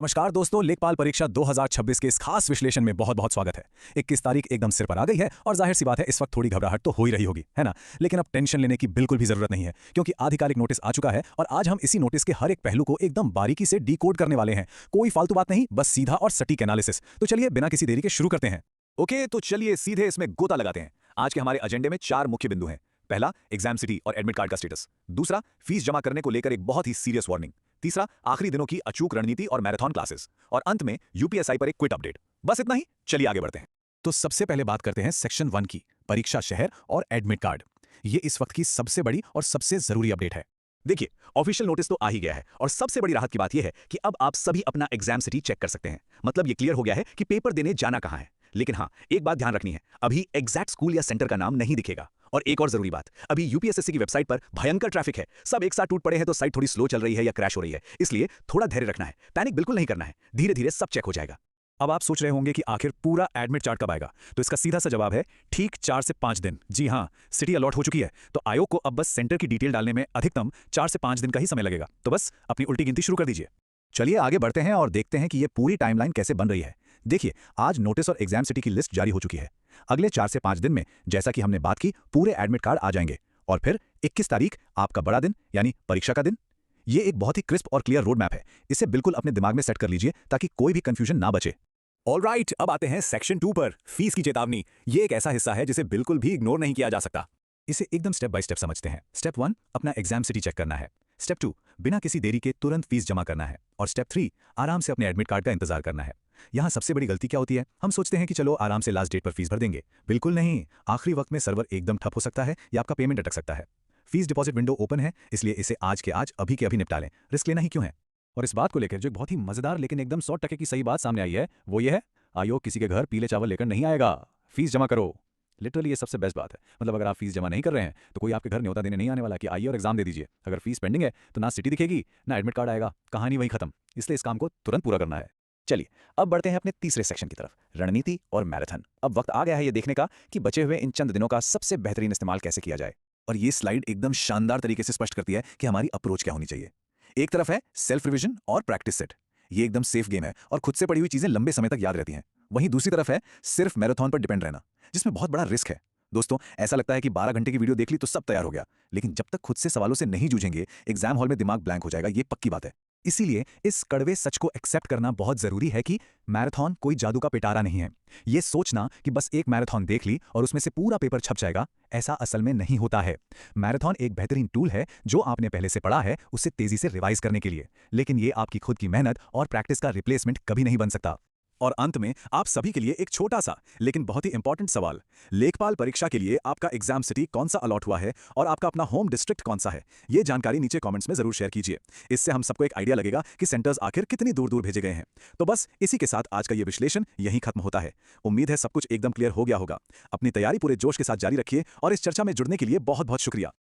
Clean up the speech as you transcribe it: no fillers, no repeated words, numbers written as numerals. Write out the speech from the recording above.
नमस्कार दोस्तों, लेखपाल परीक्षा 2026 के इस खास विश्लेषण में बहुत बहुत स्वागत है। 21 तारीख एकदम सिर पर आ गई है और जाहिर सी बात है इस वक्त थोड़ी घबराहट तो हो ही रही होगी, है ना। लेकिन अब टेंशन लेने की बिल्कुल भी जरूरत नहीं है, क्योंकि आधिकारिक नोटिस आ चुका है और आज हम इसी नोटिस के हर एक पहलू को एकदम बारीकी से डिकोड करने वाले हैं। कोई फालतू बात नहीं, बस सीधा और सटीक एनालिसिस। तो चलिए बिना किसी देरी के शुरू करते हैं। ओके, तो चलिए सीधे इसमें गोता लगाते हैं। आज के हमारे एजेंडे में 4 मुख्य बिंदु हैं। पहला, एग्जाम सिटी और एडमिट कार्ड का स्टेटस। दूसरा, फीस जमा करने को लेकर एक बहुत ही सीरियस वार्निंग। तीसरा, आखिरी दिनों की अचूक रणनीति और मैराथन क्लासेस। और अंत में यूपीएसआई पर एक क्विक अपडेट। बस इतना ही, चलिए आगे बढ़ते हैं। तो सबसे पहले बात करते हैं सेक्शन 1 की, परीक्षा शहर और एडमिट कार्ड। ये इस वक्त की सबसे बड़ी और सबसे जरूरी अपडेट है। देखिए, ऑफिशियल नोटिस तो आ ही गया है और सबसे बड़ी राहत की बात यह है कि अब आप सभी अपना एग्जाम सिटी चेक कर सकते हैं। मतलब ये क्लियर हो गया है कि पेपर देने जाना कहां है। लेकिन हाँ, एक बात ध्यान रखनी है, अभी एग्जैक्ट स्कूल या सेंटर का नाम नहीं दिखेगा। और एक और जरूरी बात, अभी यूपीएसएससी की वेबसाइट पर भयंकर ट्रैफिक है। सब एक साथ टूट पड़े हैं तो साइट थोड़ी स्लो चल रही है या क्रैश हो रही है, इसलिए थोड़ा धैर्य रखना है। पैनिक बिल्कुल नहीं करना है, धीरे धीरे सब चेक हो जाएगा। अब आप सोच रहे होंगे कि आखिर पूरा एडमिट चार्ट कब आएगा, तो इसका सीधा सा जवाब है ठीक 4 से 5 दिन। जी हाँ, सिटी अलॉट हो चुकी है, तो आयोग को अब बस सेंटर की डिटेल डालने में अधिकतम 4 से 5 दिन का ही समय लगेगा। तो बस अपनी उल्टी गिनती शुरू कर दीजिए। चलिए आगे बढ़ते हैं और देखते हैं कि ये पूरी टाइमलाइन कैसे बन रही है। देखिए, आज नोटिस और एग्जाम सिटी की लिस्ट जारी हो चुकी है। अगले 4 से 5 दिन में, जैसा कि हमने बात की, पूरे एडमिट कार्ड आ जाएंगे। और फिर 21 तारीख आपका बड़ा दिन, यानी परीक्षा का दिन। ये एक बहुत ही क्रिस्प और क्लियर रोड मैप है। इसे बिल्कुल अपने दिमाग में सेट कर लीजिए ताकि कोई भी कंफ्यूजन ना बचे। ऑलराइट, अब आते हैं सेक्शन 2 पर, फीस की चेतावनी। ये एक ऐसा हिस्सा है जिसे बिल्कुल भी इग्नोर नहीं किया जा सकता। इसे एकदम स्टेप बाय स्टेप समझते हैं। स्टेप 1, अपना एग्जाम सिटी चेक करना है। स्टेप 2, बिना किसी देरी के तुरंत फीस जमा करना है। और स्टेप 3, आराम से अपने एडमिट कार्ड का इंतजार करना है। यहाँ सबसे बड़ी गलती क्या होती है, हम सोचते हैं कि चलो आराम से लास्ट डेट पर फीस भर देंगे। बिल्कुल नहीं, आखिरी वक्त में सर्वर एकदम ठप हो सकता है या आपका पेमेंट अटक सकता है। फीस डिपॉजिट विंडो ओपन है, इसलिए इसे आज के आज, अभी के अभी निपटा लें। रिस्क लेना ही क्यों है। और इस बात को लेकर जो एक बहुत ही मजेदार लेकिन एकदम 100% की सही बात सामने आई है, वो ये है, आयोग किसी के घर पीले चावल लेकर नहीं आएगा। फीस जमा करो। लिटरली ये सबसे बेस्ट बात है। मतलब अगर आप फीस जमा नहीं कर रहे हैं तो कोई आपके घर न्योता देने नहीं आने वाला कि आइए और एग्जाम दे दीजिए। अगर फीस पेंडिंग है तो ना सिटी दिखेगी ना एडमिट कार्ड आएगा, कहानी वहीं खत्म। इसलिए इस काम को तुरंत पूरा करना है। चलिए अब बढ़ते हैं अपने तीसरे सेक्शन की तरफ, रणनीति और मैराथन। अब वक्त आ गया है ये देखने का कि बचे हुए इन चंद दिनों का सबसे बेहतरीन इस्तेमाल कैसे किया जाए। और ये स्लाइड एकदम शानदार तरीके से स्पष्ट करती है कि हमारी अप्रोच क्या होनी चाहिए। एक तरफ है सेल्फ रिविजन और प्रैक्टिस सेट। ये एकदम सेफ गेम है और खुद से पढ़ी हुई चीजें लंबे समय तक याद रहती हैं। वहीं दूसरी तरफ है सिर्फ मैराथन पर डिपेंड रहना, जिसमें बहुत बड़ा रिस्क है। दोस्तों, ऐसा लगता है कि 12 घंटे की वीडियो देख ली तो सब तैयार हो गया, लेकिन जब तक खुद से सवालों से नहीं जूझेंगे एग्जाम हॉल में दिमाग ब्लैंक हो जाएगा, ये पक्की बात है। इसीलिए इस कड़वे सच को एक्सेप्ट करना बहुत जरूरी है कि मैराथन कोई जादू का पिटारा नहीं है। ये सोचना कि बस एक मैराथन देख ली और उसमें से पूरा पेपर छप जाएगा, ऐसा असल में नहीं होता है। मैराथन एक बेहतरीन टूल है जो आपने पहले से पढ़ा है उसे तेजी से रिवाइज करने के लिए, लेकिन ये आपकी खुद की मेहनत और प्रैक्टिस का रिप्लेसमेंट कभी नहीं बन सकता। और अंत में आप सभी के लिए एक छोटा सा लेकिन बहुत ही इंपॉर्टेंट सवाल, लेखपाल परीक्षा के लिए आपका एग्जाम सिटी कौन सा अलॉट हुआ है और आपका अपना होम डिस्ट्रिक्ट कौन सा है, ये जानकारी नीचे कमेंट्स में जरूर शेयर कीजिए। इससे हम सबको एक आइडिया लगेगा कि सेंटर्स आखिर कितनी दूर दूर भेजे गए हैं। तो बस इसी के साथ आज का ये विश्लेषण यहीं खत्म होता है। उम्मीद है सब कुछ एकदम क्लियर हो गया होगा। अपनी तैयारी पूरे जोश के साथ जारी रखिए और इस चर्चा में जुड़ने के लिए बहुत बहुत शुक्रिया।